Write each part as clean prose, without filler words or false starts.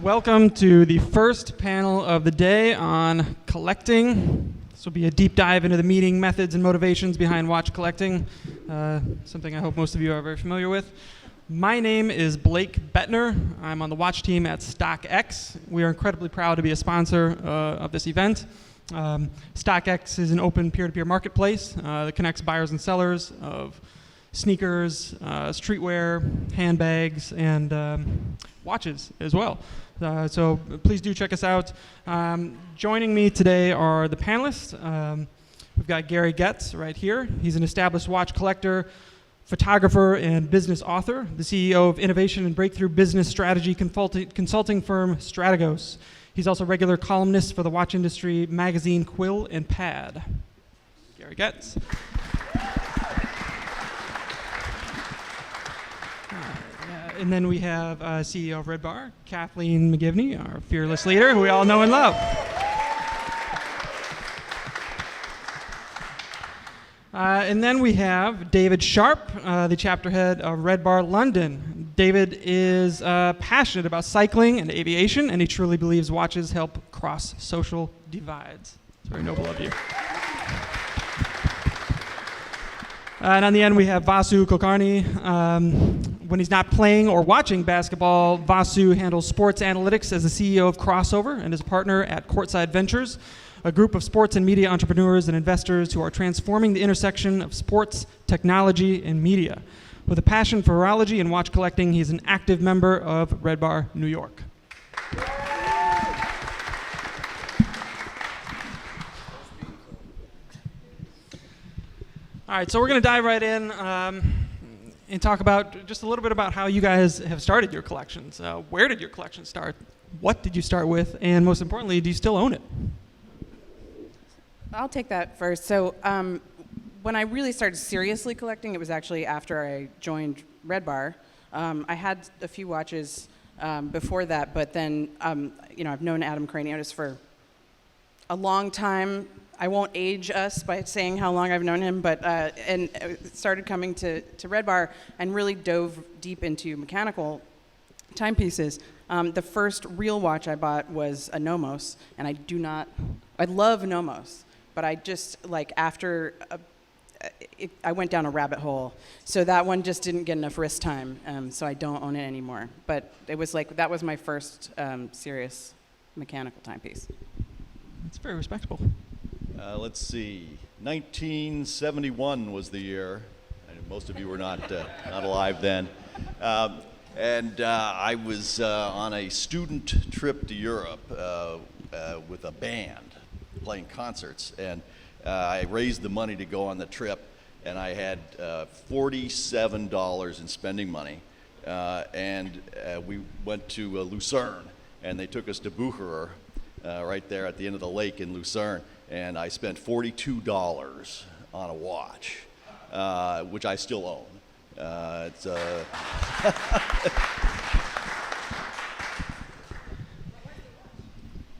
Welcome to the first panel of the day on collecting. This will be a deep dive into the meeting methods and motivations behind watch collecting, something I hope most of you are very familiar with. My name is Blake Buettner. I'm on the watch team at StockX. We are incredibly proud to be a sponsor of this event. StockX is an open peer-to-peer marketplace that connects buyers and sellers of sneakers, streetwear, handbags, and watches as well. So please do check us out. Joining me today are the panelists. We've got Gary Getz right here. He's an established watch collector, photographer, and business author, the CEO of innovation and breakthrough business strategy consulting firm Strategos. He's also a regular columnist for the watch industry magazine Quill and Pad. Gary Getz. And then we have CEO of RedBar, Kathleen McGivney, our fearless leader, who we all know and love. And then we have David Sharp, the chapter head of RedBar London. David is passionate about cycling and aviation, and he truly believes watches help cross social divides. It's very noble of you. And on the end, we have Vasu Kulkarni. When he's not playing or watching basketball, Vasu handles sports analytics as the CEO of Crossover and is a partner at Courtside Ventures, a group of sports and media entrepreneurs and investors who are transforming the intersection of sports, technology, and media. With a passion for horology and watch collecting, he's an active member of RedBar New York. All right, so we're going to dive right in and talk about just a little bit about how you guys have started your collections. Where did your collection start? What did you start with? And most importantly, do you still own it? I'll take that first. So when I really started seriously collecting, it was actually after I joined RedBar. I had a few watches before that, but then I've known Adam Craniotis for a long time. I won't age us by saying how long I've known him, but and started coming to RedBar and really dove deep into mechanical timepieces. The first real watch I bought was a Nomos, and I love Nomos, but I just, I went down a rabbit hole. So that one just didn't get enough wrist time, so I don't own it anymore. But it was that was my first serious mechanical timepiece. It's very respectable. Let's see, 1971 was the year. Most of you were not alive then. And I was on a student trip to Europe with a band playing concerts. And I raised the money to go on the trip, and I had $47 in spending money. And we went to Lucerne, and they took us to Bucherer, right there at the end of the lake in Lucerne. And I spent $42 on a watch, which I still own.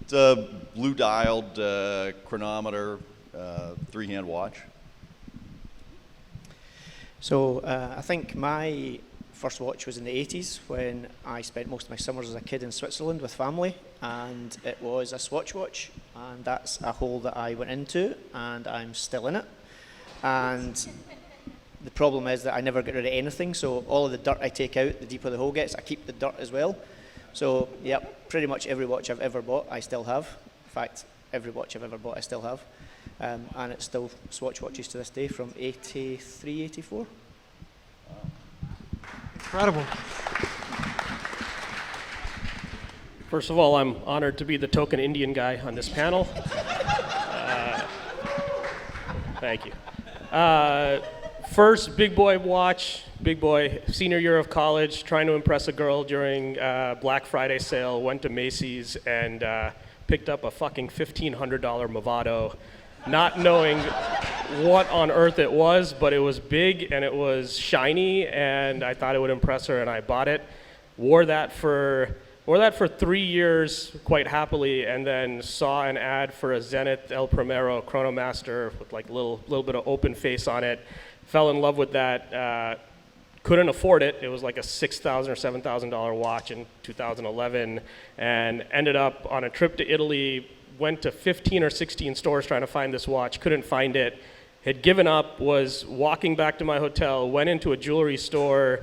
It's a blue-dialed chronometer, three-hand watch. So I think my first watch was in the 80s when I spent most of my summers as a kid in Switzerland with family, and it was a Swatch watch, and that's a hole that I went into, and I'm still in it. And the problem is that I never get rid of anything, so all of the dirt I take out, the deeper the hole gets, I keep the dirt as well. So, yep, pretty much every watch I've ever bought, I still have. In fact, every watch I've ever bought, I still have. And it's still Swatch watches to this day from 83, 84. Incredible. First of all, I'm honored to be the token Indian guy on this panel. Thank you. First big boy watch, big boy, senior year of college, trying to impress a girl during Black Friday sale, went to Macy's and picked up a fucking $1,500 Movado, not knowing what on earth it was, but it was big and it was shiny and I thought it would impress her and I bought it. Wore that for 3 years quite happily, and then saw an ad for a Zenith El Primero Chronomaster with like a little bit of open face on it. Fell in love with that. couldn't afford it. It was like a $6,000 or $7,000 watch in 2011, and ended up on a trip to Italy, went to 15 or 16 stores trying to find this watch, couldn't find it, had given up, was walking back to my hotel, went into a jewelry store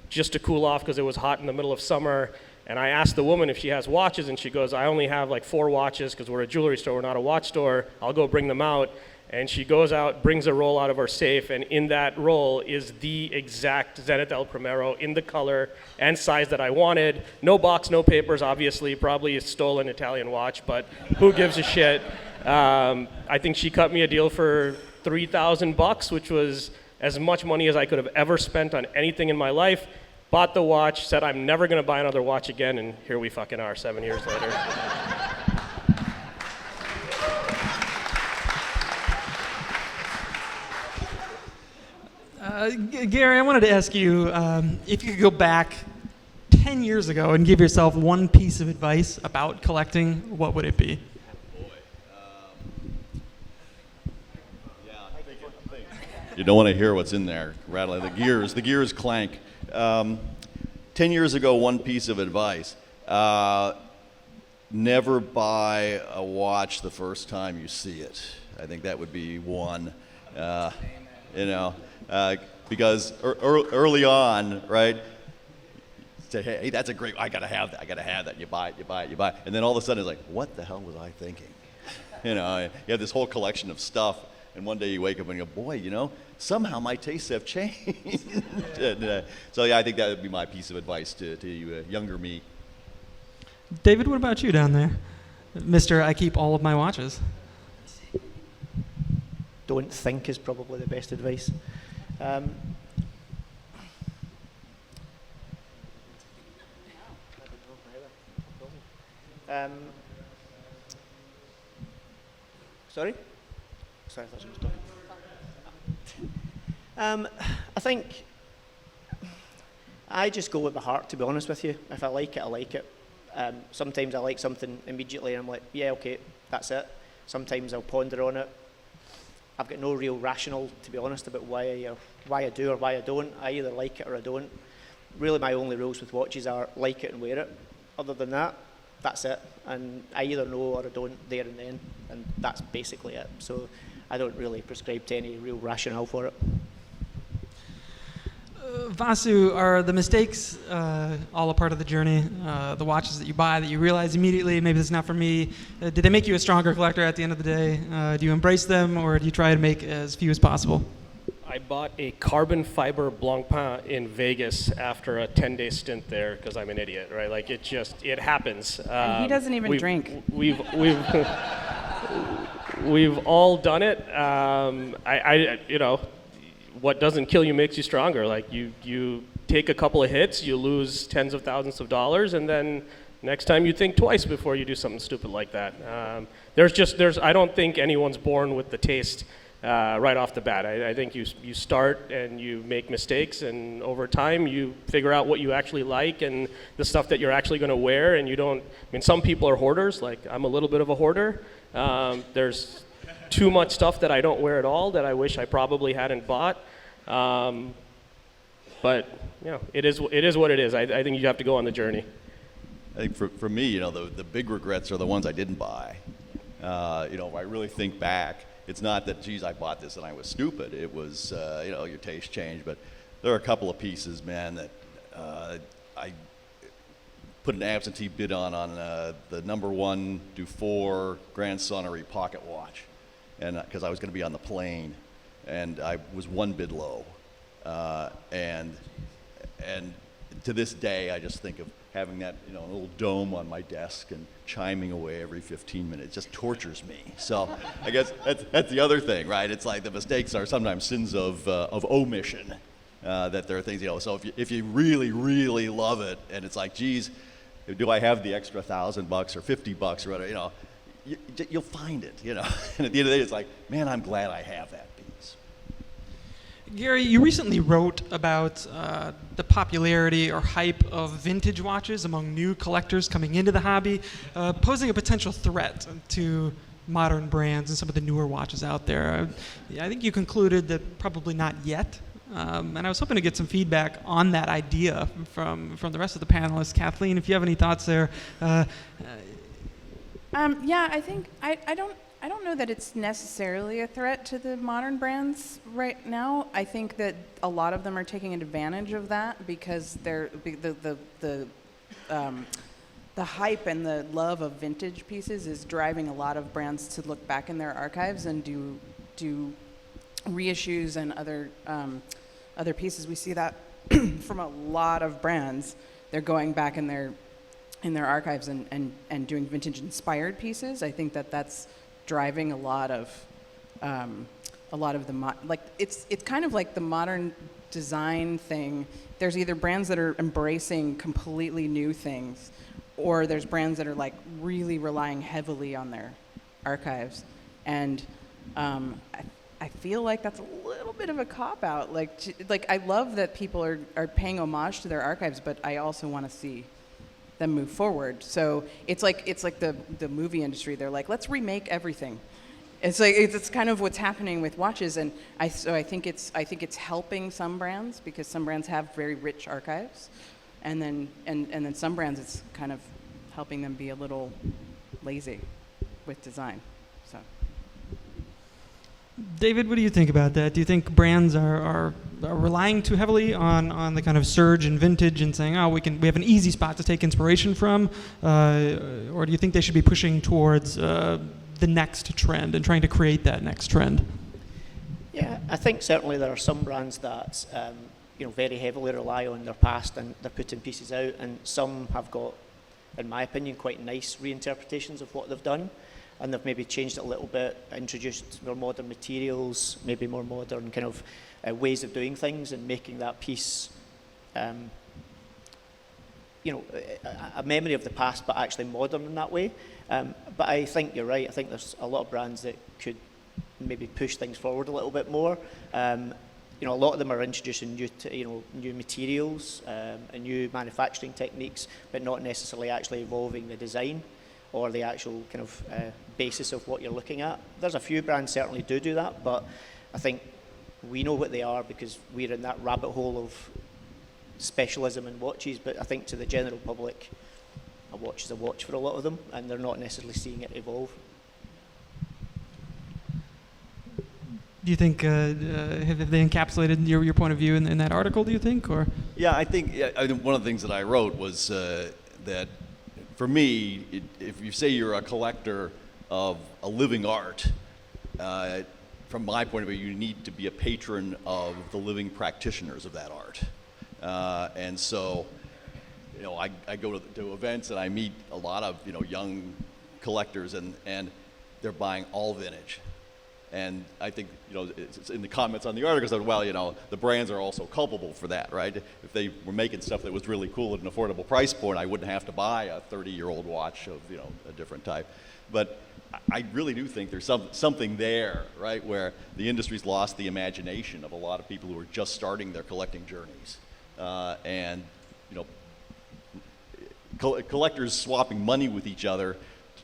just to cool off because it was hot in the middle of summer, and I asked the woman if she has watches, and she goes, I only have like 4 watches because we're a jewelry store, we're not a watch store, I'll go bring them out. And she goes out, brings a roll out of her safe, and in that roll is the exact Zenith El Primero in the color and size that I wanted. No box, no papers, obviously, probably a stolen Italian watch, but who gives a shit? I think she cut me a deal for $3,000, which was as much money as I could have ever spent on anything in my life. Bought the watch, said I'm never gonna buy another watch again, and here we fucking are 7 years later. Gary, I wanted to ask you if you could go back 10 years ago and give yourself one piece of advice about collecting, what would it be? You don't want to hear what's in there rattling. The gears clank. 10 years ago, one piece of advice. Never buy a watch the first time you see it. I think that would be one. Because early on, right, say, hey, that's a great, I gotta have that, you buy it. And then all of a sudden it's like, what the hell was I thinking? You have this whole collection of stuff, and one day you wake up and you go, boy, somehow my tastes have changed. So yeah, I think that would be my piece of advice to younger me. David, what about you down there? Mr. I keep all of my watches. Don't think is probably the best advice. Sorry? Sorry, I thought she was talking. I think I just go with the heart, to be honest with you. If I like it, I like it. Sometimes I like something immediately and I'm like, yeah, okay, that's it. Sometimes I'll ponder on it. I've got no real rationale, to be honest, about why I do or why I don't. I either like it or I don't. Really, my only rules with watches are like it and wear it. Other than that, that's it. And I either know or I don't there and then, and that's basically it. So I don't really prescribe to any real rationale for it. Vasu, are the mistakes all a part of the journey? The watches that you buy that you realize immediately, maybe this is not for me, did they make you a stronger collector at the end of the day? Do you embrace them, or do you try to make as few as possible? I bought a carbon fiber Blancpain in Vegas after a 10-day stint there because I'm an idiot, right? Like it happens. And he doesn't even drink. We've all done it. What doesn't kill you makes you stronger. Like you take a couple of hits, you lose tens of thousands of dollars, and then next time you think twice before you do something stupid like that. I don't think anyone's born with the taste right off the bat. I think you start and you make mistakes, and over time you figure out what you actually like and the stuff that you're actually going to wear. And some people are hoarders. Like I'm a little bit of a hoarder. There's too much stuff that I don't wear at all that I wish I probably hadn't bought. But it is what it is. I think you have to go on the journey. I think for me, the big regrets are the ones I didn't buy. If I really think back, it's not that, geez, I bought this and I was stupid. It was, your taste changed. But there are a couple of pieces, man, that I put an absentee bid on the number 1 Dufour Grand Sonnery pocket watch, and because I was going to be on the plane, and I was one bid low, and to this day I just think of having that little dome on my desk and chiming away every 15 minutes. It just tortures me. So I guess that's the other thing, right? It's like the mistakes are sometimes sins of omission. That there are things, so if you really, really love it, and it's like, geez, do I have the extra $1,000 or $50 or whatever, you'll find it, And at the end of the day, it's like, man, I'm glad I have that piece. Gary, you recently wrote about the popularity or hype of vintage watches among new collectors coming into the hobby, posing a potential threat to modern brands and some of the newer watches out there. I think you concluded that probably not yet. and I was hoping to get some feedback on that idea from the rest of the panelists. Kathleen, if you have any thoughts there. Yeah, I think I don't know that it's necessarily a threat to the modern brands right now. I think that a lot of them are taking advantage of that because the hype and the love of vintage pieces is driving a lot of brands to look back in their archives and do reissues and other pieces. We see that from a lot of brands. They're going back in their archives and doing vintage inspired pieces. I think that's driving a lot of the it's kind of like the modern design thing. There's either brands that are embracing completely new things, or there's brands that are like really relying heavily on their archives. And I feel like that's a little bit of a cop-out. Like I love that people are paying homage to their archives, but I also want to see them move forward. So it's like the movie industry. They're like, let's remake everything. It's kind of what's happening with watches, and I think it's helping some brands because some brands have very rich archives, and then some brands it's kind of helping them be a little lazy with design. So, David, what do you think about that? Do you think brands are relying too heavily on the kind of surge in vintage and saying, oh, we have an easy spot to take inspiration from, or do you think they should be pushing towards the next trend and trying to create that next trend? Yeah, I think certainly there are some brands that very heavily rely on their past and they're putting pieces out, and some have got, in my opinion, quite nice reinterpretations of what they've done, and they've maybe changed it a little bit, introduced more modern materials, maybe more modern kind of ways of doing things, and making that piece a memory of the past, but actually modern in that way. But I think you're right. I think there's a lot of brands that could maybe push things forward a little bit more. A lot of them are introducing new materials and new manufacturing techniques, but not necessarily actually evolving the design or the actual kind of basis of what you're looking at. There's a few brands certainly do that, but I think we know what they are because we're in that rabbit hole of specialism in watches. But I think to the general public, a watch is a watch for a lot of them, and they're not necessarily seeing it evolve. Do you think have they encapsulated your point of view in that article? Do you think, or? Yeah, I think one of the things that I wrote was that for me, if you say you're a collector of a living art, from my point of view, you need to be a patron of the living practitioners of that art, and so. I go to events and I meet a lot of young collectors and they're buying all vintage, and I think it's in the comments on the article said, well, the brands are also culpable for that, right? If they were making stuff that was really cool at an affordable price point, I wouldn't have to buy a 30-year-old watch of a different type. But I really do think there's something there, right, where the industry's lost the imagination of a lot of people who are just starting their collecting journeys, and collectors swapping money with each other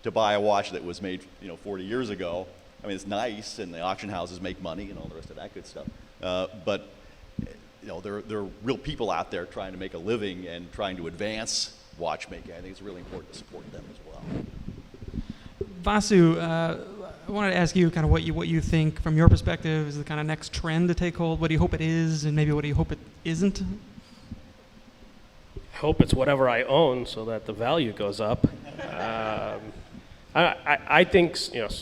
to buy a watch that was made 40 years ago. I mean, it's nice, and the auction houses make money and all the rest of that good stuff. But there are real people out there trying to make a living and trying to advance watchmaking. I think it's really important to support them as well. Vasu, I wanted to ask you kind of what you think from your perspective is the kind of next trend to take hold. What do you hope it is, and maybe what do you hope it isn't? Hope it's whatever I own so that the value goes up. I think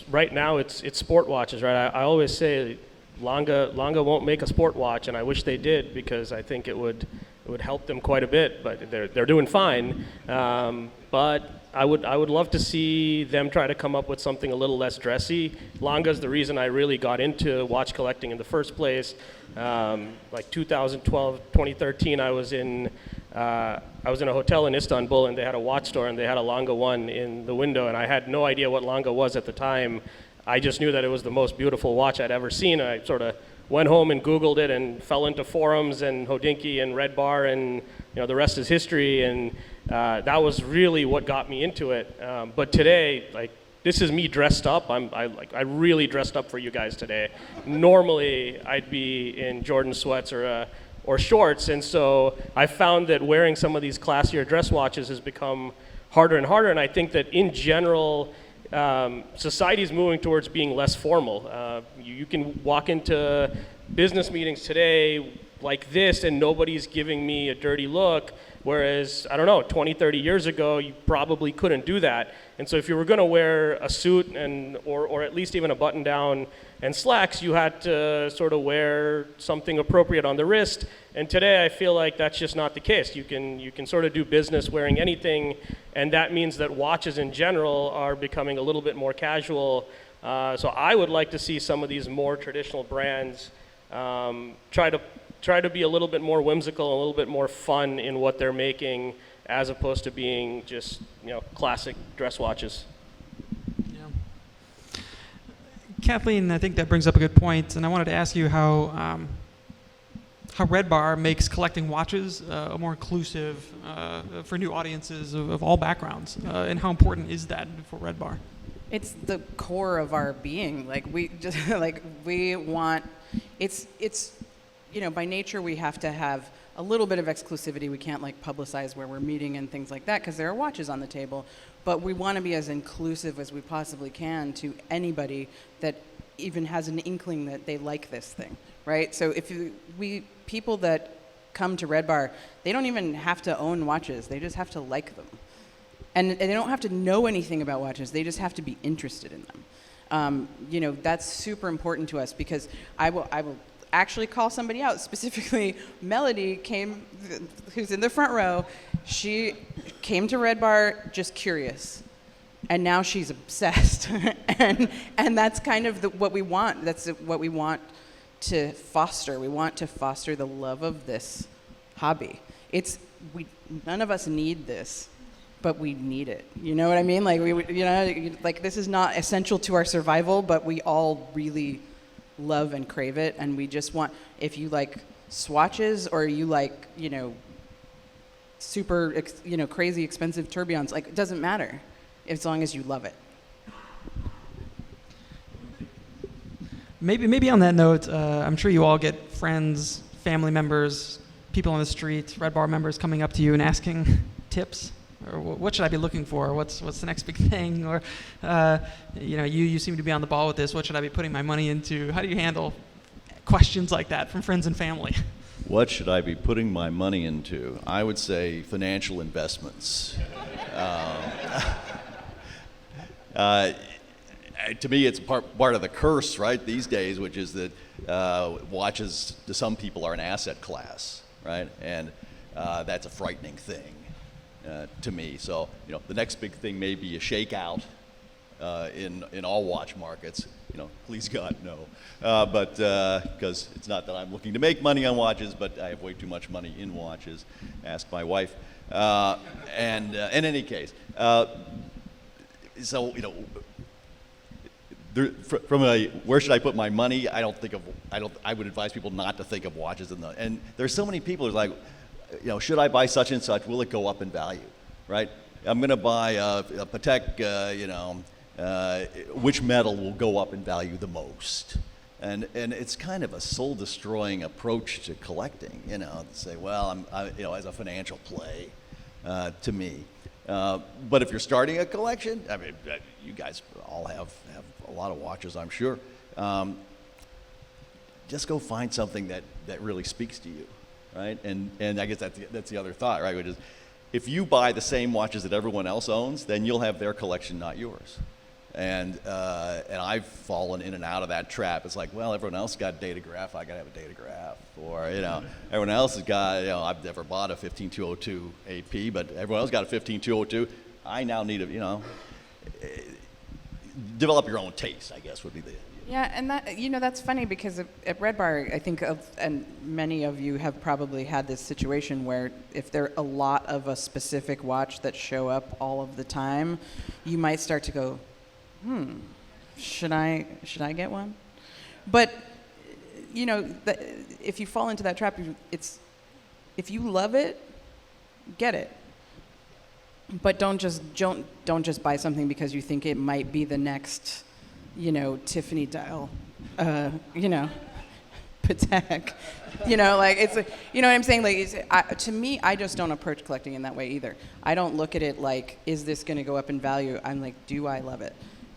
right now it's sport watches, right? I always say Lange won't make a sport watch, and I wish they did because I think it would help them quite a bit. But they're doing fine. But I would love to see them try to come up with something a little less dressy. Lange's the reason I really got into watch collecting in the first place. Like 2012, 2013, I was in a hotel in Istanbul, and they had a watch store, and they had a Lange 1 in the window, and I had no idea what Lange was at the time. I just knew that it was the most beautiful watch I'd ever seen. I sort of went home and Googled it and fell into forums and Hodinkee and RedBar, and the rest is history. And that was really what got me into it. But today, like this is me dressed up. I really dressed up for you guys today. Normally, I'd be in Jordan sweats or shorts, and so I found that wearing some of these classier dress watches has become harder and harder, and I think that in general, society is moving towards being less formal. You can walk into business meetings today like this and nobody's giving me a dirty look, whereas, I don't know, 20, 30 years ago, you probably couldn't do that. And so if you were gonna wear a suit or at least even a button down and slacks, you had to sort of wear something appropriate on the wrist. And today I feel like that's just not the case. You can sort of do business wearing anything, and that means that watches in general are becoming a little bit more casual. So I would like to see some of these more traditional brands try to be a little bit more whimsical, a little bit more fun in what they're making, as opposed to being just, classic dress watches. Yeah. Kathleen, I think that brings up a good point, and I wanted to ask you how RedBar makes collecting watches more inclusive for new audiences of all backgrounds, and how important is that for RedBar? It's the core of our being. Like we just we want. It's by nature we have to have a little bit of exclusivity. We can't publicize where we're meeting and things like that because there are watches on the table. But we want to be as inclusive as we possibly can to anybody that even has an inkling that they like this thing, right? So people that come to RedBar, they don't even have to own watches. They just have to like them. And they don't have to know anything about watches. They just have to be interested in them. That's super important to us because I will actually call somebody out. Specifically, Melody who's in the front row. She came to RedBar just curious. And now she's obsessed. and that's kind of what we want. That's what we want to foster. We want to foster the love of this hobby. None of us need this, but we need it. You know what I mean? This is not essential to our survival, but we all really love and crave it, and we just want, if you like swatches or you like, super, crazy expensive tourbillons, it doesn't matter as long as you love it. Maybe on that note, I'm sure you all get friends, family members, people on the street, RedBar members coming up to you and asking tips, or what should I be looking for? What's the next big thing? Or you seem to be on the ball with this. What should I be putting my money into? How do you handle questions like that from friends and family? What should I be putting my money into? I would say financial investments. To me, it's part of the curse, right, these days, which is that watches to some people are an asset class, right? And that's a frightening thing to me. So, the next big thing may be a shakeout in all watch markets. Please God, no. But because it's not that I'm looking to make money on watches, but I have way too much money in watches. Ask my wife. And in any case, so from a where should I put my money? I would advise people not to think of watches and there's so many people who's like, should I buy such and such? Will it go up in value, right? I'm going to buy a Patek, which metal will go up in value the most? And it's kind of a soul-destroying approach to collecting, to say, well, as a financial play, to me. But if you're starting a collection, I mean, you guys all have a lot of watches, I'm sure. Just go find something that really speaks to you, right? And I guess that's the other thought, right? Which is, if you buy the same watches that everyone else owns, then you'll have their collection, not yours. And I've fallen in and out of that trap. It's like, well, everyone else got a datograph, I gotta have a datograph. Or, everyone else has got, I've never bought a 15202 AP, but everyone else got a 15202. I now need develop your own taste, I guess, would be the... Yeah, and that's funny because at RedBar, I think, and many of you have probably had this situation where if there are a lot of a specific watch that show up all of the time, you might start to go, should I get one? But, if you fall into that trap, if you love it, get it. But don't just buy something because you think it might be the next, Tiffany dial, Patek. It's, what I'm saying? To me, I just don't approach collecting in that way either. I don't look at it like, is this going to go up in value? I'm like, do I love it?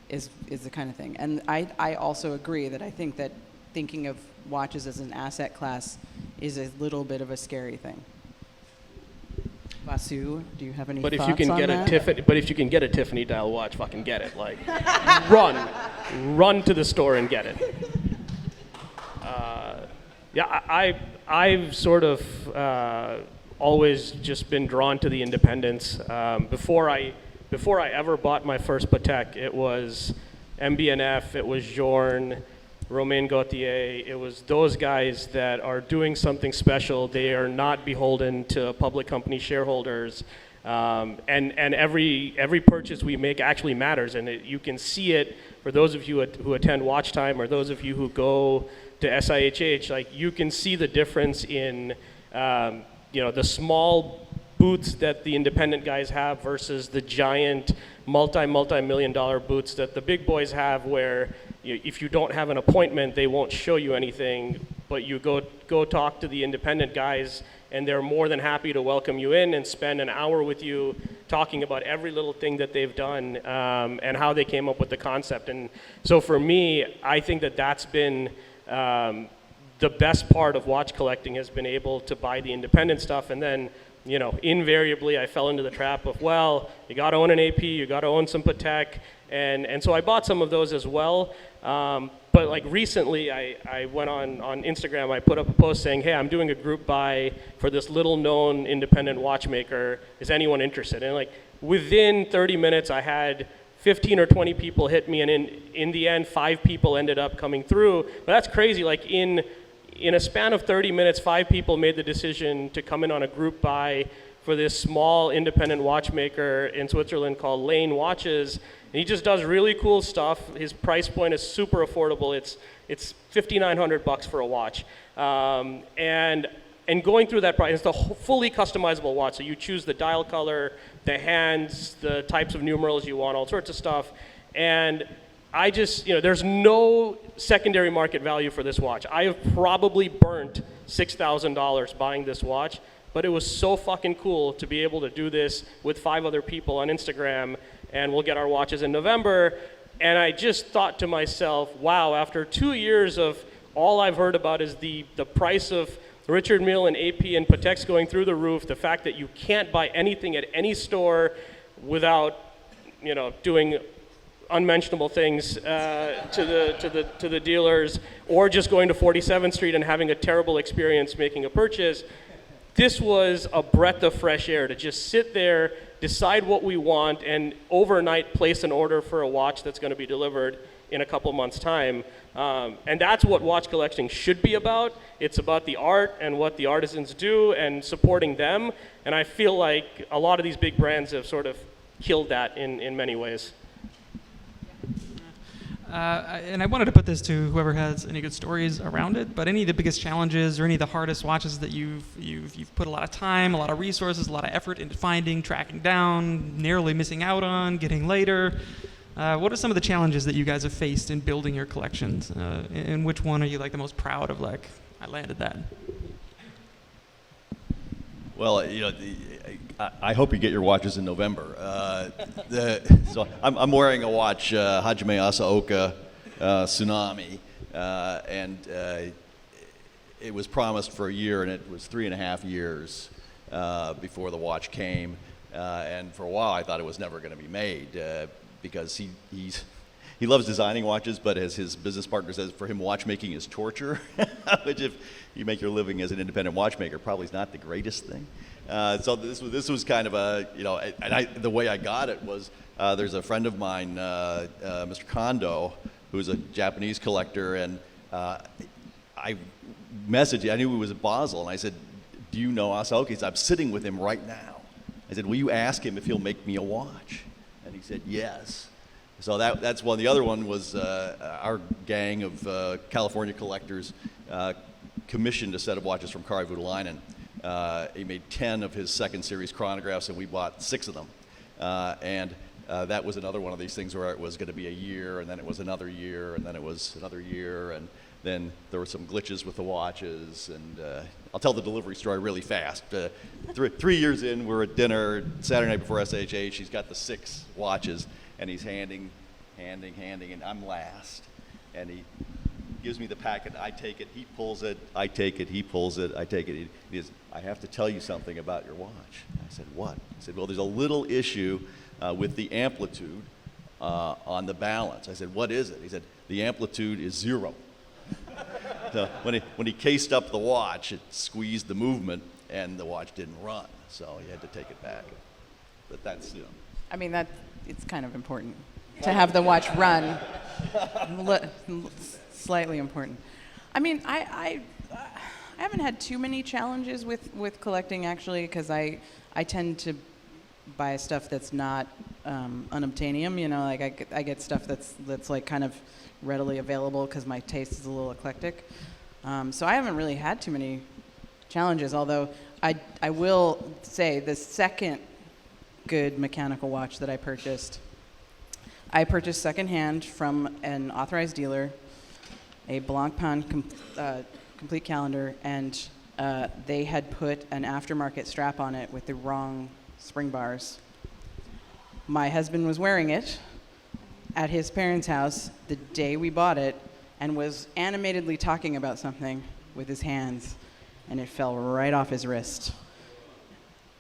Is the kind of thing. And I also agree that I think that thinking of watches as an asset class is a little bit of a scary thing. Vasu, do you have any But thoughts if you can on get that? but if you can get a Tiffany dial watch, fucking get it. Like, run to the store and get it. I've sort of always just been drawn to the independents. Before I ever bought my first Patek, it was MB&F, it was Journe, Romain Gaultier. It was those guys that are doing something special. They are not beholden to public company shareholders. And every purchase we make actually matters, and you can see it for those of you who attend Watch Time or those of you who go to SIHH. Like, you can see the difference in the small booths that the independent guys have versus the giant multi-million dollar booths that the big boys have, where if you don't have an appointment, they won't show you anything, but you go talk to the independent guys, and they're more than happy to welcome you in and spend an hour with you talking about every little thing that they've done and how they came up with the concept. And so for me, I think that that's been the best part of watch collecting, has been able to buy the independent stuff. And then, invariably I fell into the trap of, well, you got to own an AP, you got to own some Patek. And so I bought some of those as well. But like recently, I went on Instagram, I put up a post saying, hey, I'm doing a group buy for this little known independent watchmaker. Is anyone interested? And like within 30 minutes, I had 15 or 20 people hit me, and in the end, 5 people ended up coming through. But that's crazy. Like in a span of 30 minutes, 5 people made the decision to come in on a group buy for this small independent watchmaker in Switzerland called Lane Watches. And he just does really cool stuff. His price point is super affordable. It's $5,900 for a watch. And going through that price, it's a fully customizable watch. So you choose the dial color, the hands, the types of numerals you want, all sorts of stuff. And I just, there's no secondary market value for this watch. I have probably burnt $6,000 buying this watch, but it was so fucking cool to be able to do this with 5 other people on Instagram, and we'll get our watches in November. And I just thought to myself, wow, after 2 years of all I've heard about is the price of Richard Mille and AP and Pateks going through the roof, the fact that you can't buy anything at any store without, doing unmentionable things to the dealers, or just going to 47th Street and having a terrible experience making a purchase. This was a breath of fresh air to just sit there, decide what we want, and overnight place an order for a watch that's going to be delivered in a couple months' time. And that's what watch collecting should be about. It's about the art and what the artisans do and supporting them. And I feel like a lot of these big brands have sort of killed that in many ways. And I wanted to put this to whoever has any good stories around it, but any of the biggest challenges or any of the hardest watches that you've put a lot of time, a lot of resources, a lot of effort into finding, tracking down, narrowly missing out on, getting later. What are some of the challenges that you guys have faced in building your collections? And which one are you like the most proud of? Like, I landed that. Well, I hope you get your watches in November. So I'm wearing a watch, Hajime Asaoka Tsunami, and it was promised for a year, and it was 3.5 years before the watch came. And for a while, I thought it was never going to be made because he loves designing watches, but as his business partner says, for him, watchmaking is torture, which if you make your living as an independent watchmaker, probably is not the greatest thing. So this was kind of a, and the way I got it was there's a friend of mine, Mr. Kondo, who's a Japanese collector, and I messaged, I knew he was at Basel, and I said, do you know Asaoka? He said, I'm sitting with him right now. I said, will you ask him if he'll make me a watch? And he said, yes. So that's one. The other one was our gang of California collectors commissioned a set of watches from Kari Voutilainen. He made 10 of his second series chronographs, and we bought 6 of them. and that was another one of these things where it was going to be a year, and then it was another year, and then it was another year, and then there were some glitches with the watches, and I'll tell the delivery story really fast. 3 years in, we're at dinner Saturday night before SHH. He's got the 6 watches, and he's handing, and I'm last. And he gives me the packet. I take it. He pulls it. I take it. He pulls it. I take it. He says, "I have to tell you something about your watch." I said, "What?" He said, "Well, there's a little issue with the amplitude on the balance." I said, "What is it?" He said, "The amplitude is 0." So when he cased up the watch, it squeezed the movement, and the watch didn't run. So he had to take it back. But that's, I mean, it's kind of important to have the watch run. Slightly important. I mean, I haven't had too many challenges with collecting, actually, because I tend to buy stuff that's not unobtainium. You know, like I get stuff that's like kind of readily available because my taste is a little eclectic. So I haven't really had too many challenges, although I will say the second good mechanical watch that I purchased secondhand from an authorized dealer, a Blancpain complete calendar, and they had put an aftermarket strap on it with the wrong spring bars. My husband was wearing it at his parents' house the day we bought it and was animatedly talking about something with his hands, and it fell right off his wrist.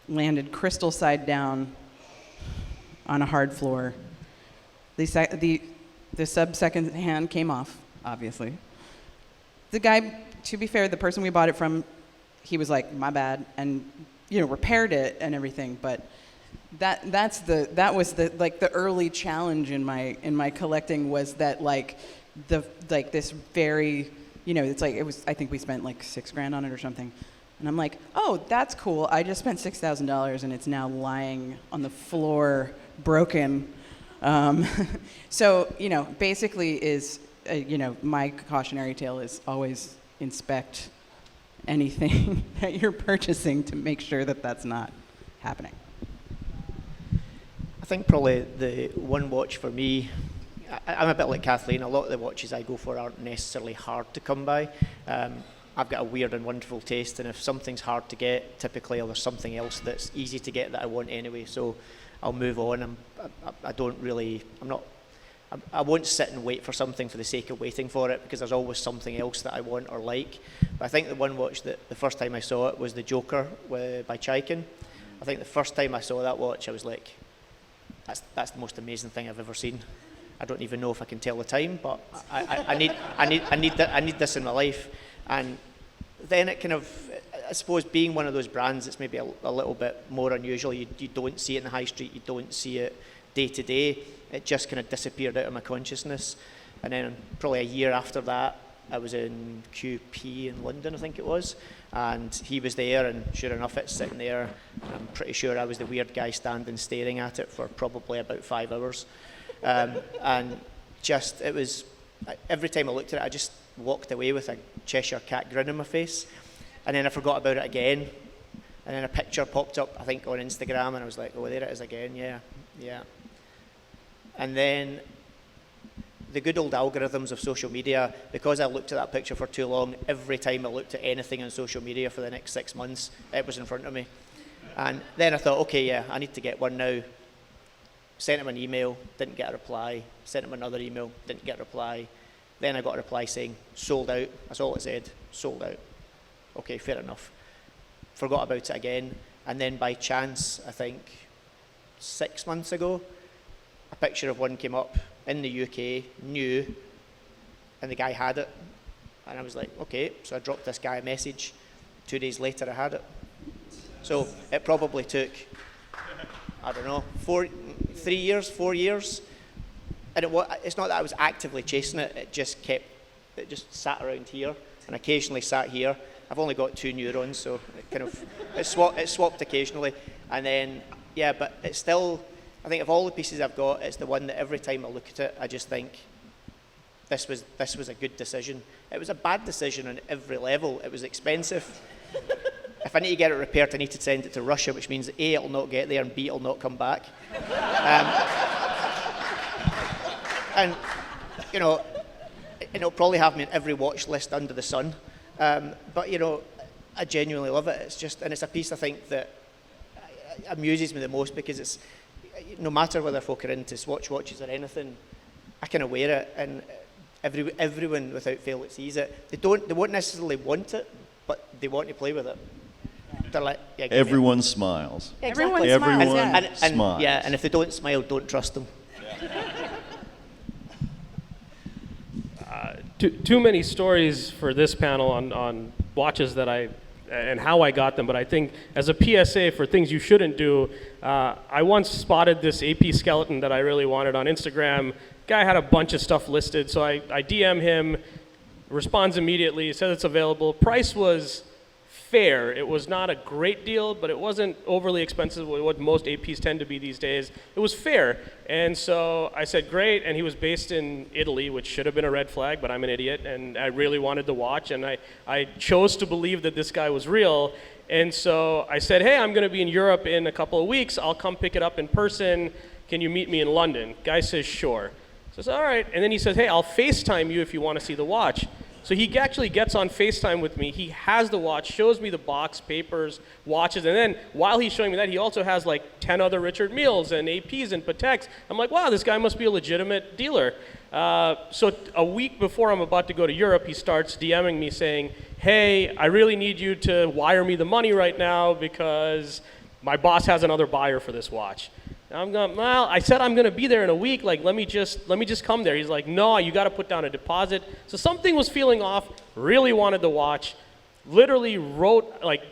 Landed crystal side down on a hard floor. The sub-second hand came off, obviously. The guy, to be fair, the person we bought it from, he was like, "My bad," and repaired it and everything, but that was the early challenge in my collecting, was that this very, I think we spent like $6,000 on it or something. And I'm like, "Oh, that's cool. I just spent $6,000 and it's now lying on the floor broken." So, basically is, my cautionary tale is always inspect anything that you're purchasing to make sure that that's not happening. I think probably the one watch for me, I'm a bit like Kathleen. A lot of the watches I go for aren't necessarily hard to come by. I've got a weird and wonderful taste, and if something's hard to get, typically there's something else that's easy to get that I want anyway. So I'll move on. I won't sit and wait for something for the sake of waiting for it, because there's always something else that I want or like. But I think the one watch that the first time I saw it was the Joker by Chaikin. I think the first time I saw that watch, I was like, that's the most amazing thing I've ever seen. I don't even know if I can tell the time, but I need this in my life. And then it kind of, I suppose, being one of those brands that's maybe a little bit more unusual, you don't see it in the high street, you don't see it day to day, it just kind of disappeared out of my consciousness. And then probably a year after that, I was in QP in London, I think it was, and he was there, and sure enough, it's sitting there. I'm pretty sure I was the weird guy standing staring at it for probably about 5 hours. And just, it was, every time I looked at it, I just walked away with a Cheshire cat grin on my face. And then I forgot about it again. And then a picture popped up, I think, on Instagram, and I was like, "Oh, there it is again, yeah." And then the good old algorithms of social media, because I looked at that picture for too long, every time I looked at anything on social media for the next 6 months, it was in front of me. And then I thought, okay, yeah, I need to get one now. Sent him an email, didn't get a reply. Sent him another email, didn't get a reply. Then I got a reply saying, "Sold out." That's all it said, "Sold out." Okay, fair enough. Forgot about it again. And then by chance, I think 6 months ago, a picture of one came up in the UK, new, and the guy had it. And I was like, okay, so I dropped this guy a message. 2 days later, I had it. So it probably took, I don't know, 4 years. And it's not that I was actively chasing it, it just sat around here, and occasionally sat here. I've only got 2 neurons, so it swapped occasionally. And then, yeah, but it's still, I think of all the pieces I've got, it's the one that every time I look at it, I just think, this was a good decision. It was a bad decision on every level. It was expensive. if I need to get it repaired, I need to send it to Russia, which means A, it'll not get there, and B, it'll not come back. And, you know, it'll probably have me in every watch list under the sun. But, you know, I genuinely love it. It's just, and it's a piece I think that amuses me the most, because it's, no matter whether folk are into Swatch watches or anything, I kind of wear it, and everyone without fail that sees it, they won't necessarily want it, but they want to play with it. They're like, yeah, Everyone smiles. Yeah, Everyone exactly. smiles, Everyone yeah. And, smiles. yeah, and if they don't smile, don't trust them. Too many stories for this panel on watches that and how I got them, but I think as a PSA for things you shouldn't do, I once spotted this AP skeleton that I really wanted on Instagram. Guy had a bunch of stuff listed, so I DM him, responds immediately, says it's available. Price was fair. It was not a great deal, but it wasn't overly expensive, what most APs tend to be these days. It was fair. And so I said, great, and he was based in Italy, which should have been a red flag, but I'm an idiot, and I really wanted the watch, and I chose to believe that this guy was real. And so I said, hey, I'm going to be in Europe in a couple of weeks. I'll come pick it up in person. Can you meet me in London? Guy says, sure. So I said, all right. And then he says, hey, I'll FaceTime you if you want to see the watch. So he actually gets on FaceTime with me. He has the watch, shows me the box, papers, watches, and then while he's showing me that, he also has like 10 other Richard Milles and APs and Pateks. I'm like, wow, this guy must be a legitimate dealer. So a week before I'm about to go to Europe, he starts DMing me saying, hey, I really need you to wire me the money right now because my boss has another buyer for this watch. I'm going, well, I said I'm going to be there in a week. Like, let me just come there. He's like, no, you got to put down a deposit. So something was feeling off. Really wanted the watch. Literally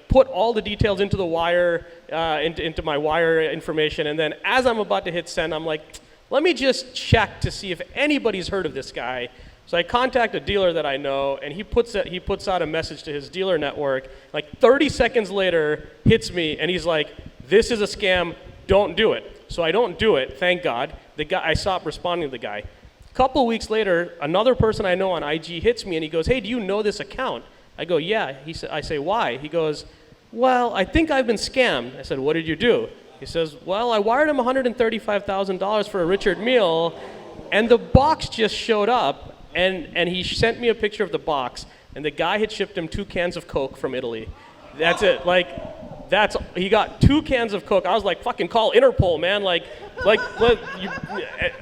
put all the details into the wire, into my wire information. And then as I'm about to hit send, I'm like, let me just check to see if anybody's heard of this guy. So I contact a dealer that I know, and he puts out a message to his dealer network. Like 30 seconds later, hits me, and he's like, this is a scam. Don't do it. So I don't do it, thank God. I stopped responding to the guy. A couple weeks later, another person I know on IG hits me and he goes, hey, do you know this account? I go, yeah. I say, why? He goes, well, I think I've been scammed. I said, what did you do? He says, well, I wired him $135,000 for a Richard Mille, and the box just showed up, and he sent me a picture of the box, and the guy had shipped him 2 cans of Coke from Italy. That's it. He got 2 cans of Coke. I was like, fucking call Interpol, man.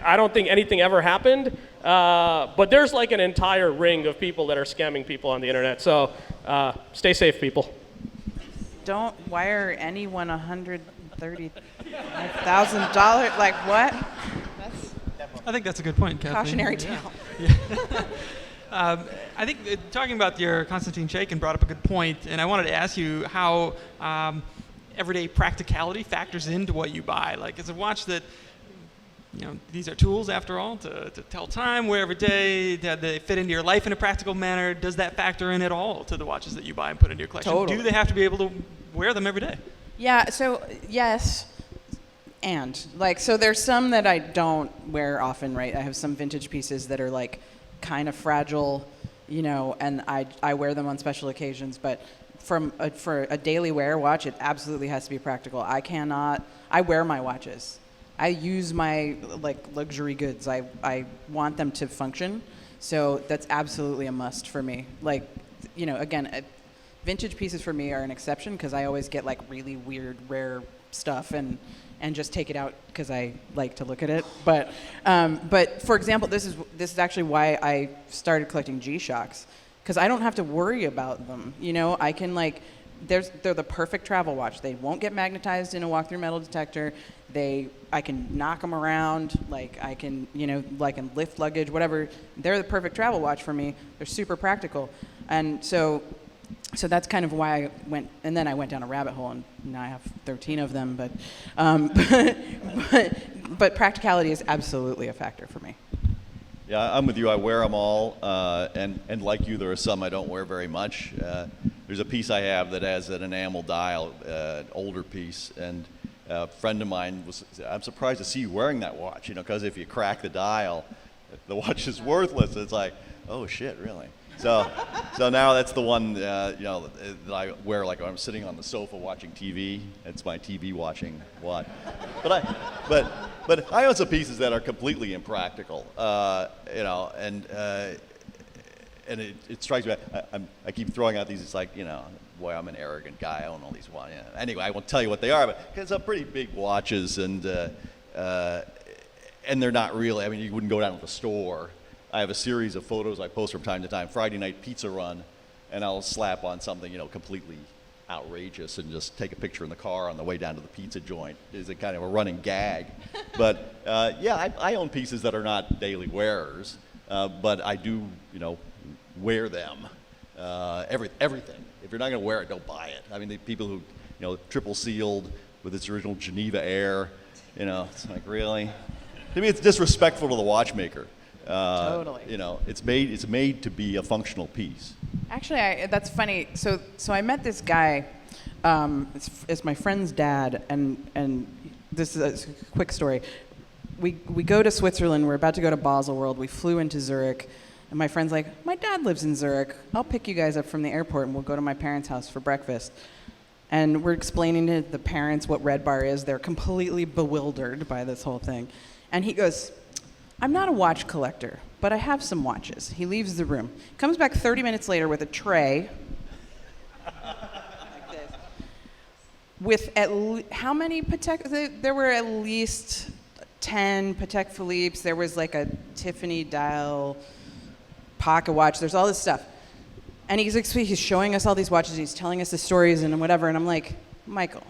I don't think anything ever happened. But there's like an entire ring of people that are scamming people on the internet. So stay safe, people. Don't wire anyone $130,000. Like what? I think that's a good point, Kathleen. Cautionary tale. Yeah. I think talking about your Konstantin Chaikin brought up a good point, and I wanted to ask you how everyday practicality factors into what you buy. Like, it's a watch that, these are tools after all to tell time, wear every day, that they fit into your life in a practical manner. Does that factor in at all to the watches that you buy and put into your collection? Totally. Do they have to be able to wear them every day? Yeah, so yes, and so there's some that I don't wear often, right? I have some vintage pieces that are like kind of fragile, and I wear them on special occasions, but for a daily wear watch, it absolutely has to be practical. I wear my watches. I use my luxury goods. I want them to function, so that's absolutely a must for me. Again, vintage pieces for me are an exception because I always get really weird, rare stuff and just take it out because I like to look at it. But for example, this is actually why I started collecting G-Shocks, because I don't have to worry about them. I can they're the perfect travel watch. They won't get magnetized in a walk-through metal detector. I can knock them around. I can can lift luggage, whatever. They're the perfect travel watch for me. They're super practical, and so that's kind of why I went, and then I went down a rabbit hole, and now I have 13 of them. But practicality is absolutely a factor for me. Yeah, I'm with you. I wear them all, and like you, there are some I don't wear very much. There's a piece I have that has an enamel dial, an older piece, and a friend of mine I'm surprised to see you wearing that watch, because if you crack the dial, the watch is worthless. It's like, oh shit, really? So now that's the one that I wear like when I'm sitting on the sofa watching TV. It's my TV watching watch. But I own some pieces that are completely impractical. And it strikes me. I keep throwing out these. It's like boy, I'm an arrogant guy. I own all these watches. Anyway, I won't tell you what they are, but it's pretty big watches, and they're not really. I mean, you wouldn't go down to the store. I have a series of photos I post from time to time. Friday night pizza run, and I'll slap on something completely outrageous and just take a picture in the car on the way down to the pizza joint. Is a kind of a running gag. But I own pieces that are not daily wearers, but I do wear them. Everything. If you're not going to wear it, don't buy it. I mean, the people who triple sealed with its original Geneva Air, it's like, really? To me, it's disrespectful to the watchmaker. Totally. It's made to be a functional piece. Actually, that's funny. So I met this guy. It's my friend's dad, and this is a quick story. We go to Switzerland. We're about to go to Basel World. We flew into Zurich, and my friend's like, "My dad lives in Zurich. I'll pick you guys up from the airport, and we'll go to my parents' house for breakfast." And we're explaining to the parents what RedBar is. They're completely bewildered by this whole thing, and he goes, "I'm not a watch collector, but I have some watches." He leaves the room. Comes back 30 minutes later with a tray. Like this. With how many Patek? There were at least 10 Patek Philippe's. There was like a Tiffany dial pocket watch. There's all this stuff. And he's showing us all these watches. And he's telling us the stories and whatever. And I'm like, "Michael,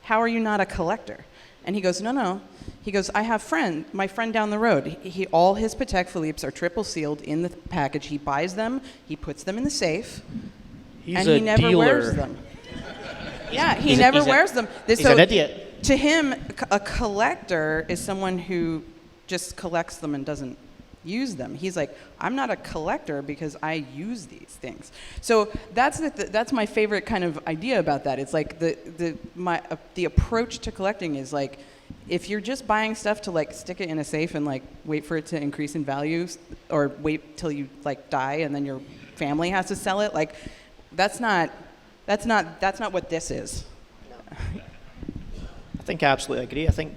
how are you not a collector?" And he goes, No. He goes, "I have my friend down the road. All his Patek Philippe's are triple sealed in the package. He buys them, he puts them in the safe, and he never wears them." Yeah, he never wears them. He's an idiot. To him, a collector is someone who just collects them and doesn't use them. He's like, "I'm not a collector because I use these things." So that's my favorite kind of idea about that. It's like the approach to collecting is like, if you're just buying stuff to like stick it in a safe and like wait for it to increase in value, or wait till you like die and then your family has to sell it, like that's not what this is. No. I think I absolutely agree. I think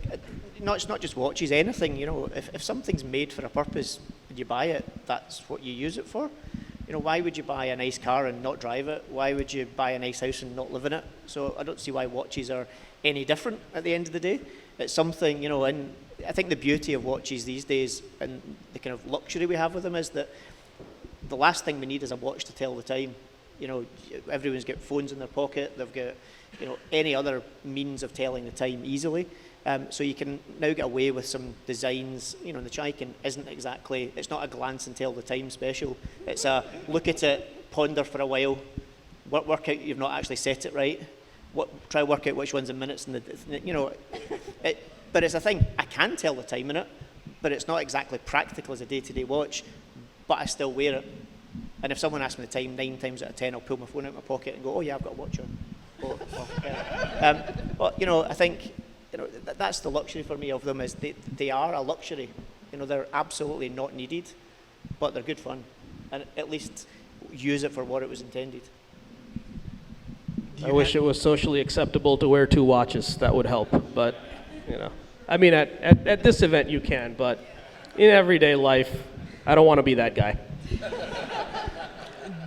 it's not just watches, anything, if something's made for a purpose and you buy it, that's what you use it for. Why would you buy a nice car and not drive it? Why would you buy a nice house and not live in it? So I don't see why watches are any different at the end of the day. It's something, and I think the beauty of watches these days and the kind of luxury we have with them is that the last thing we need is a watch to tell the time. Everyone's got phones in their pocket. They've got, any other means of telling the time easily. So you can now get away with some designs. The Chaikin it's not a glance and tell the time special. It's a look at it, ponder for a while, work out you've not actually set it right. Try work out which one's in minutes, but it's a thing. I can tell the time in it, but it's not exactly practical as a day-to-day watch. But I still wear it. And if someone asks me the time 9 times out of 10, I'll pull my phone out of my pocket and go, "Oh yeah, I've got a watch on." But I think that's the luxury for me of them, is they are a luxury. They're absolutely not needed, but they're good fun, and at least use it for what it was intended. I wish it was socially acceptable to wear 2 watches. That would help, but I mean, at this event you can, but in everyday life, I don't want to be that guy.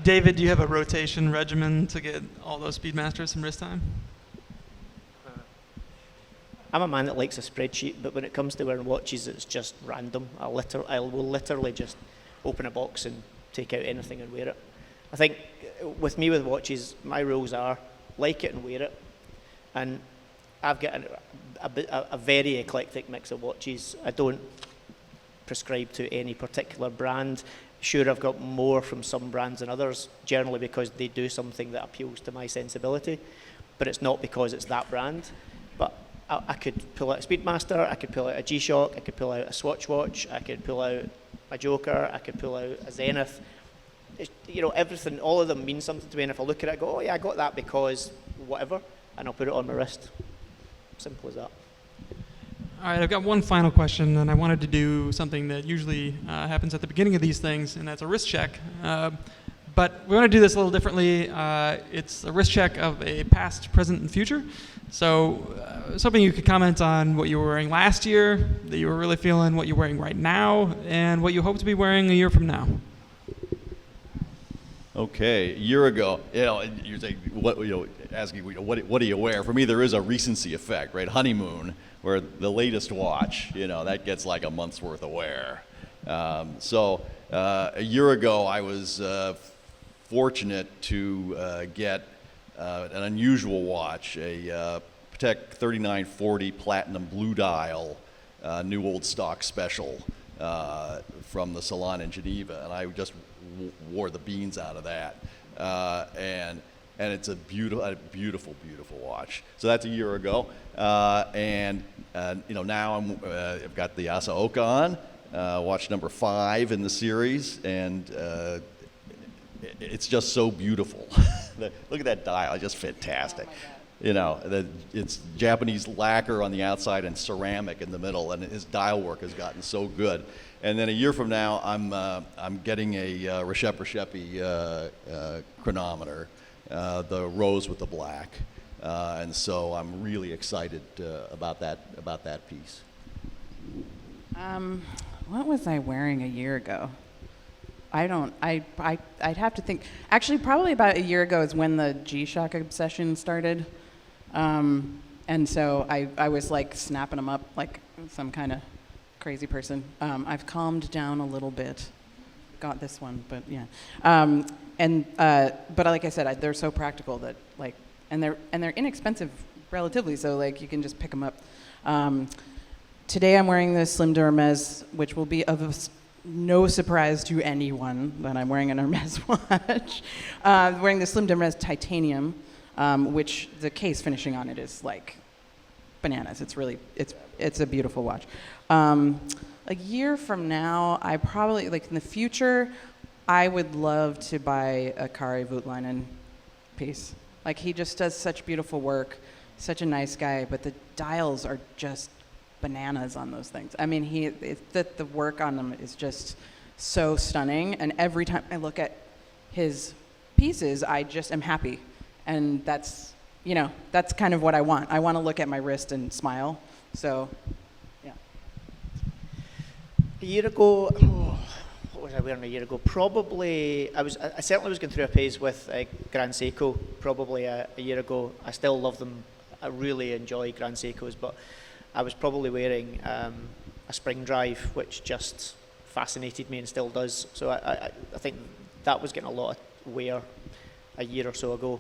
David, do you have a rotation regimen to get all those Speedmasters some wrist time? I'm a man that likes a spreadsheet, but when it comes to wearing watches, it's just random. I will literally just open a box and take out anything and wear it. I think with watches, my rules are like it and wear it. And I've got a very eclectic mix of watches. I don't prescribe to any particular brand. Sure, I've got more from some brands than others, generally because they do something that appeals to my sensibility, but it's not because it's that brand. But I could pull out a Speedmaster, I could pull out a G-Shock, I could pull out a Swatch watch, I could pull out a Joker, I could pull out a Zenith. Everything, all of them mean something to me, and if I look at it, I go, "Oh yeah, I got that because whatever," and I'll put it on my wrist. Simple as that. All right, I've got one final question, and I wanted to do something that usually happens at the beginning of these things, and that's a wrist check. But we want to do this a little differently. It's a wrist check of a past, present, and future. So I was hoping you could comment on what you were wearing last year, that you were really feeling, what you're wearing right now, and what you hope to be wearing a year from now. Okay, a year ago, you're saying, asking, what do you wear? For me, there is a recency effect, right? Honeymoon, where the latest watch, that gets like a month's worth of wear. So a year ago, I was fortunate to get an unusual watch, a Patek 3940 Platinum Blue Dial, New Old Stock Special from the salon in Geneva, and I just wore the beans out of that. And it's a beautiful, beautiful watch. So that's a year ago. And now I've got the Asaoka on, watch number 5 in the series, and it's just so beautiful. Look at that dial, it's just fantastic. It's Japanese lacquer on the outside and ceramic in the middle, and his dial work has gotten so good. And then a year from now, I'm getting a Reshep chronometer, the rose with the black, and so I'm really excited about that piece. What was I wearing a year ago? I'd have to think. Actually, probably about a year ago is when the G-Shock obsession started. And so I was like snapping them up like some kind of crazy person. I've calmed down a little bit. Got this one, but yeah. But like I said, they're so practical that and they're inexpensive relatively, so like you can just pick them up. Today I'm wearing the Slim de Hermes, which will be of no surprise to anyone that I'm wearing an Hermes watch. Wearing the Slim de Hermes Titanium, which the case finishing on it is like bananas. It's a beautiful watch. A year from now, I probably, in the future, I would love to buy a Kari Voutilainen piece. He just does such beautiful work, such a nice guy, but the dials are just bananas on those things. I mean, the work on them is just so stunning, and every time I look at his pieces, I just am happy. And that's kind of what I want. I want to look at my wrist and smile. So, yeah. A year ago, what was I wearing a year ago? Probably, I certainly was going through a phase with Grand Seiko probably a year ago. I still love them. I really enjoy Grand Seikos, but I was probably wearing a spring drive, which just fascinated me and still does. So I think that was getting a lot of wear a year or so ago.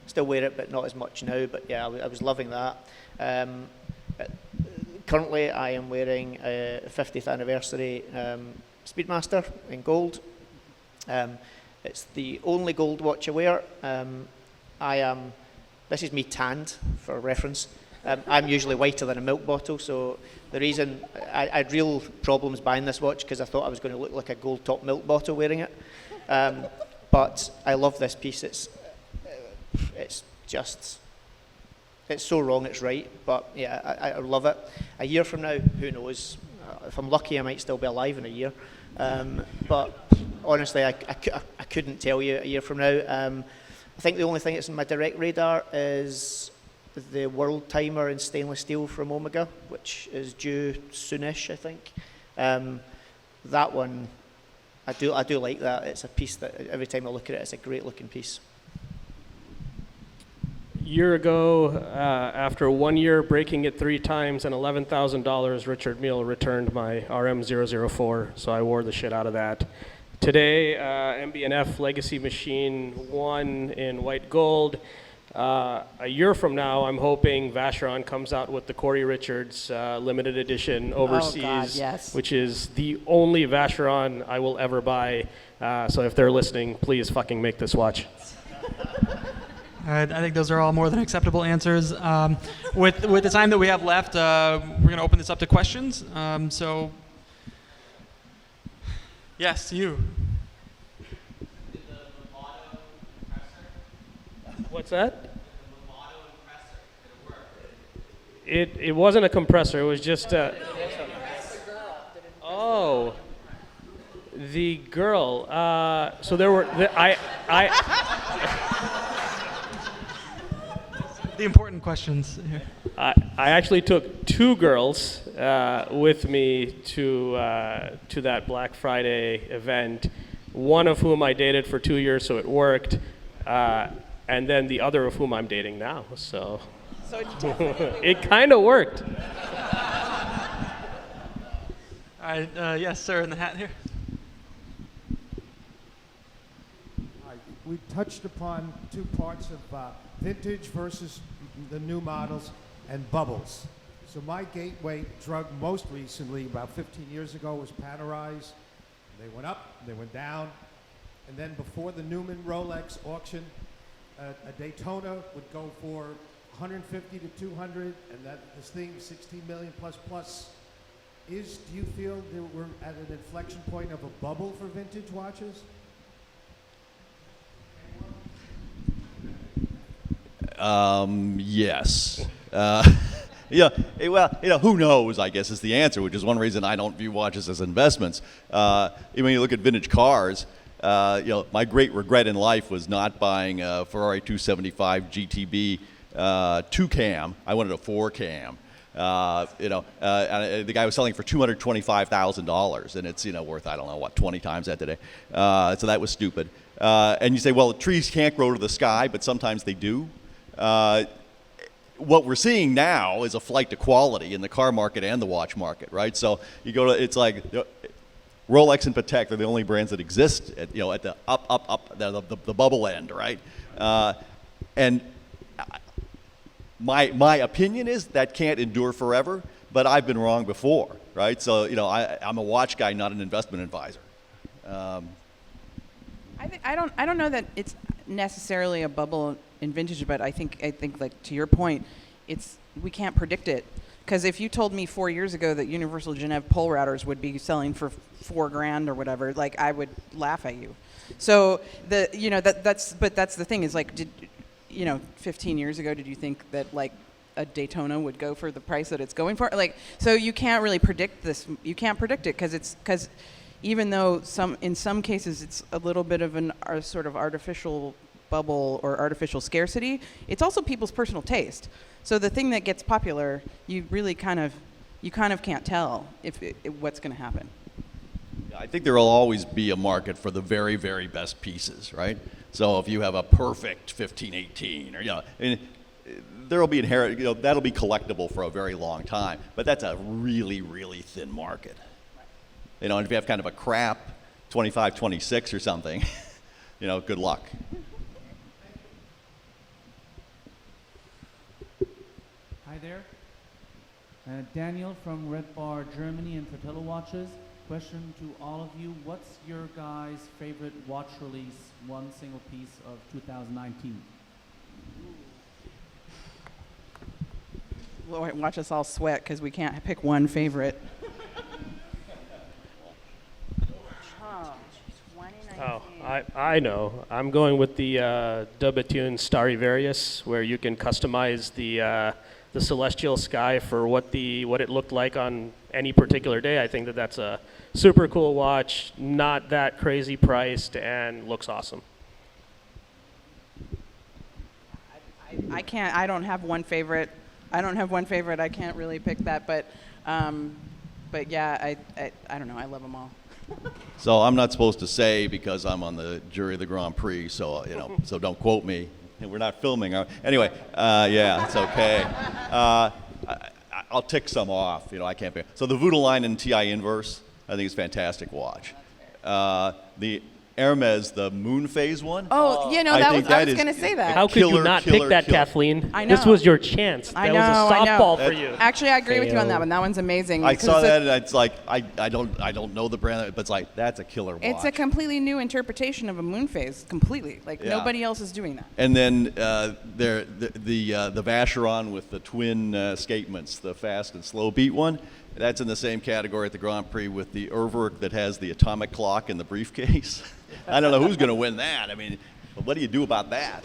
Still wear it, but not as much now. But yeah, I was loving that. Currently, I am wearing a 50th anniversary Speedmaster in gold. It's the only gold watch I wear. This is me tanned, for reference. I'm usually whiter than a milk bottle, so the reason I had real problems buying this watch because I thought I was going to look like a gold top milk bottle wearing it. But I love this piece. It's so wrong, it's right. But yeah, I love it. A year from now, who knows? If I'm lucky, I might still be alive in a year. But honestly, I couldn't tell you a year from now. I think the only thing that's in my direct radar is the world timer in stainless steel from Omega, which is due soonish, I think. That one, I do like that. It's a piece that every time I look at it, it's a great looking piece. Year ago, after 1 year breaking it 3 times and $11,000, Richard Mille returned my RM004, so I wore the shit out of that. Today, MB&F Legacy Machine 1 in white gold. A year from now, I'm hoping Vacheron comes out with the Corey Richards limited edition overseas, oh God, yes. Which is the only Vacheron I will ever buy. So if they're listening, please fucking make this watch. All right, I think those are all more than acceptable answers. With the time that we have left, we're going to open this up to questions. So, yes, you. What's that? It wasn't a compressor. It was just oh, the girl. So there were The important questions here. I actually took two girls with me to that Black Friday event. One of whom I dated for 2 years, so it worked, and then the other of whom I'm dating now. So it kind of worked. All right, yes, sir, in the hat here. We touched upon two parts of vintage versus the new models and bubbles. So my gateway drug most recently, about 15 years ago, was Panerais. They went up, they went down. And then before the Newman Rolex auction, a Daytona would go for 150 to 200, and that this thing 16 million plus. Do you feel that we're at an inflection point of a bubble for vintage watches? Yes. Yeah. Well, who knows? I guess is the answer, which is one reason I don't view watches as investments. When you look at vintage cars, my great regret in life was not buying a Ferrari 275 GTB 2-cam. I wanted a 4-cam. The guy was selling for $225,000, and it's worth, I don't know what, 20 times that today. So that was stupid. And you say, well, trees can't grow to the sky, but sometimes they do. What we're seeing now is a flight to quality in the car market and the watch market, right? So you go to, it's like Rolex and Patek, they're the only brands that exist at the the bubble end, right? And my opinion is that can't endure forever, but I've been wrong before, right? So I'm a watch guy, not an investment advisor. I don't know that it's necessarily a bubble in vintage, but I think like to your point, we can't predict it. Because if you told me 4 years ago that Universal Genève pole routers would be selling for $4,000 or whatever, like I would laugh at you. So that's the thing is like 15 years ago, did you think that like a Daytona would go for the price that it's going for? Like, so you can't really predict this. You can't predict it because even though in some cases it's a little bit of a sort of artificial bubble or artificial scarcity, it's also people's personal taste. So the thing that gets popular, you really kind of can't tell if what's going to happen. I think there will always be a market for the very, very best pieces, right? So if you have a perfect 1518, or there will be inherent, that'll be collectible for a very long time. But that's a really, really thin market. And if you have kind of a crap 2526 or something, good luck. Hi there. Daniel from RedBar Germany and Fratello Watches. Question to all of you. What's your guys' favorite watch release, one single piece of 2019? Lord, watch us all sweat because we can't pick one favorite. Oh, I know. I'm going with the Buettner Stradivarius, where you can customize the celestial sky for what it looked like on any particular day. I think that's a super cool watch, not that crazy priced, and looks awesome. I don't have one favorite. I can't really pick that, but yeah, I don't know. I love them all. So I'm not supposed to say because I'm on the jury of the Grand Prix, so so don't quote me. And we're not filming. Anyway, yeah, it's okay. I'll tick some off. I can't pick. So the Voutilainen TI Inverse, I think is a fantastic watch. The Hermes, the moon phase one. Oh, I was going to say that. How could you not pick that, Kathleen? I know. This was your chance. That was a softball for you. Actually, I agree with you on that one. That one's amazing. I saw that, and it's like I don't know the brand, but it's like that's a killer watch. It's a completely new interpretation of a moon phase. Completely, nobody else is doing that. And then the Vacheron with the twin escapements, the fast and slow beat one. That's in the same category at the Grand Prix with the Urwerk that has the atomic clock in the briefcase. I don't know who's going to win that. I mean, what do you do about that?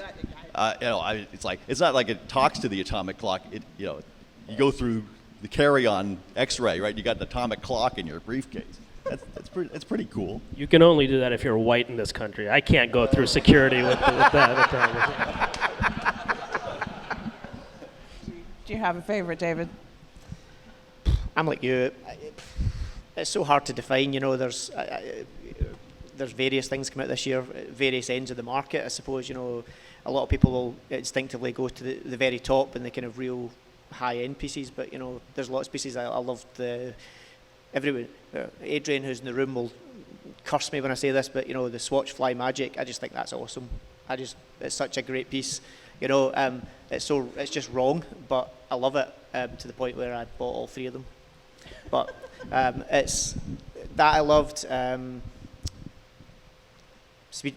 It's like it's not like it talks to the atomic clock. You you go through the carry-on X-ray, right? You got an atomic clock in your briefcase. That's pretty cool. You can only do that if you're white in this country. I can't go through security with that. Do you have a favorite, David? I'm like you. It's so hard to define. There's various things come out this year, at various ends of the market. I suppose a lot of people will instinctively go to the very top and the kind of real high-end pieces. But there's a lot of species I love. Everyone, Adrian, who's in the room, will curse me when I say this, but the Swatch Fly Magic, I just think that's awesome. It's such a great piece. It's just wrong, but I love it to the point where I bought all three of them. But it's that I loved.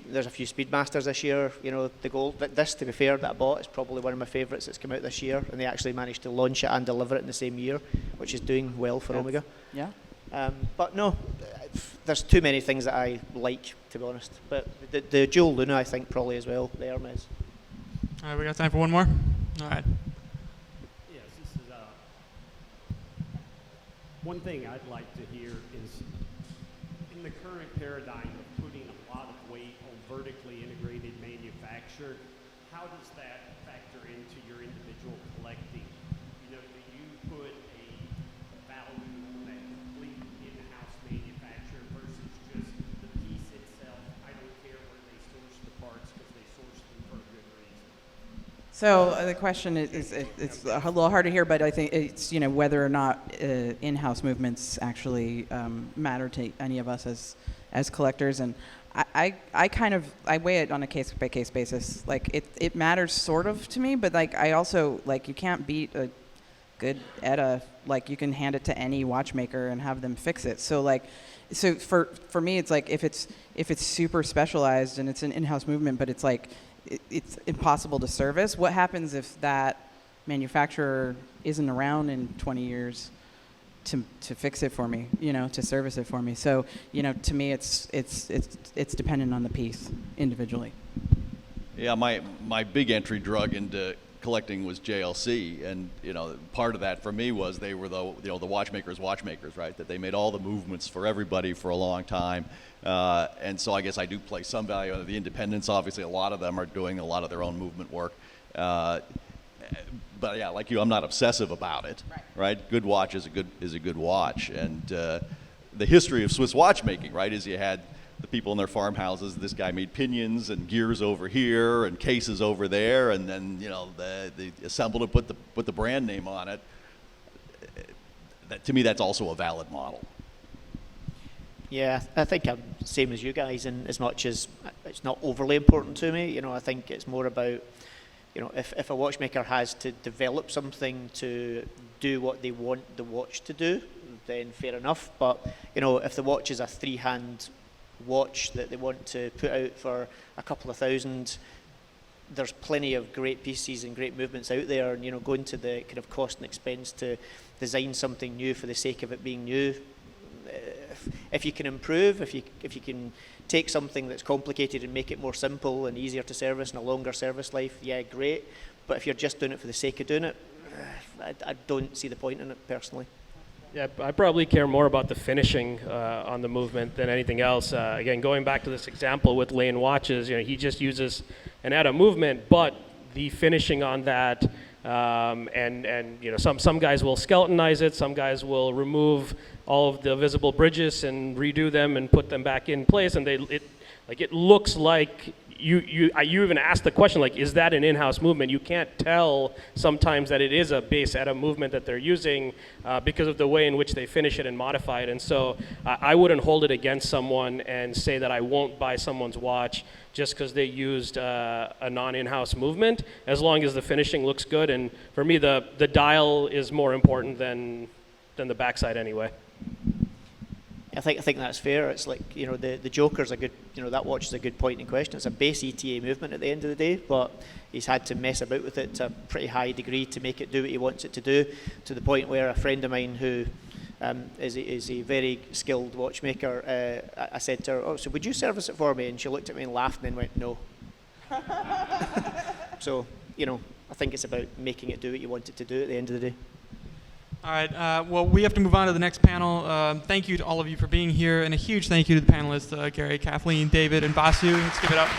There's a few Speedmasters this year. The gold. This, to be fair, that I bought is probably one of my favourites that's come out this year, and they actually managed to launch it and deliver it in the same year, which is doing well for Omega. Yeah. But no, there's too many things that I like, to be honest. But the Jewel Luna, I think, probably as well. The Hermes. All right, we got time for one more. All right. Yes, this is one thing I'd like to hear is in the current paradigm of putting a lot of weight on vertically integrated manufacture, how does that factor into your individual collecting? Do you put a value on that complete in-house manufacture versus just the piece itself? I don't care where they source the parts because they source them for a good reason. So the question is it's a little hard to hear, but I think it's whether or not in-house movements actually matter to any of us as collectors, and I weigh it on a case by case basis. Like it matters sort of to me, but like I also like you can't beat a good ETA. Like you can hand it to any watchmaker and have them fix it. So for me, it's like if it's super specialized and it's an in-house movement, but it's like it's impossible to service. What happens if that manufacturer isn't around in 20 years to fix it for me, to service it for me? So, to me, it's dependent on the piece individually. Yeah, my big entry drug into collecting was JLC, and part of that for me was they were the watchmakers, right? That they made all the movements for everybody for a long time. And so I guess I do place some value on the independents. Obviously, a lot of them are doing a lot of their own movement work. But yeah, like you, I'm not obsessive about it. Right? Good watch is a good watch. And the history of Swiss watchmaking, right, is you had the people in their farmhouses. This guy made pinions and gears over here and cases over there, and then they assembled it, put the brand name on it. To me, that's also a valid model. Yeah, I think I'm the same as you guys, in as much as it's not overly important to me. I think it's more about, if a watchmaker has to develop something to do what they want the watch to do, then fair enough. But, if the watch is a three-hand watch that they want to put out for a couple of thousand, there's plenty of great pieces and great movements out there, and going to the kind of cost and expense to design something new for the sake of it being new. If you can improve, if you can take something that's complicated and make it more simple and easier to service and a longer service life, yeah, great. But if you're just doing it for the sake of doing it, I don't see the point in it personally. Yeah, I probably care more about the finishing on the movement than anything else. Again, going back to this example with Lane watches, he just uses an ETA movement, but the finishing on that, and some guys will skeletonize it, some guys will remove all of the visible bridges and redo them and put them back in place, and it looks like you even asked the question, like, is that an in-house movement? You can't tell sometimes that it is a base ETA movement that they're using because of the way in which they finish it and modify it. And so I wouldn't hold it against someone and say that I won't buy someone's watch just because they used a non-in-house movement, as long as the finishing looks good. And for me, the dial is more important than the backside anyway. I think that's fair. It's like, the Joker's a good, that watch is a good point in question. It's a base ETA movement at the end of the day, but he's had to mess about with it to a pretty high degree to make it do what he wants it to do, to the point where a friend of mine who is a very skilled watchmaker, I said to her, "Oh, so would you service it for me?" And she looked at me and laughed and then went, "No." So, I think it's about making it do what you want it to do at the end of the day. All right. Well, we have to move on to the next panel. Thank you to all of you for being here, and a huge thank you to the panelists, Gary, Kathleen, David, and Vasu. Let's give it up.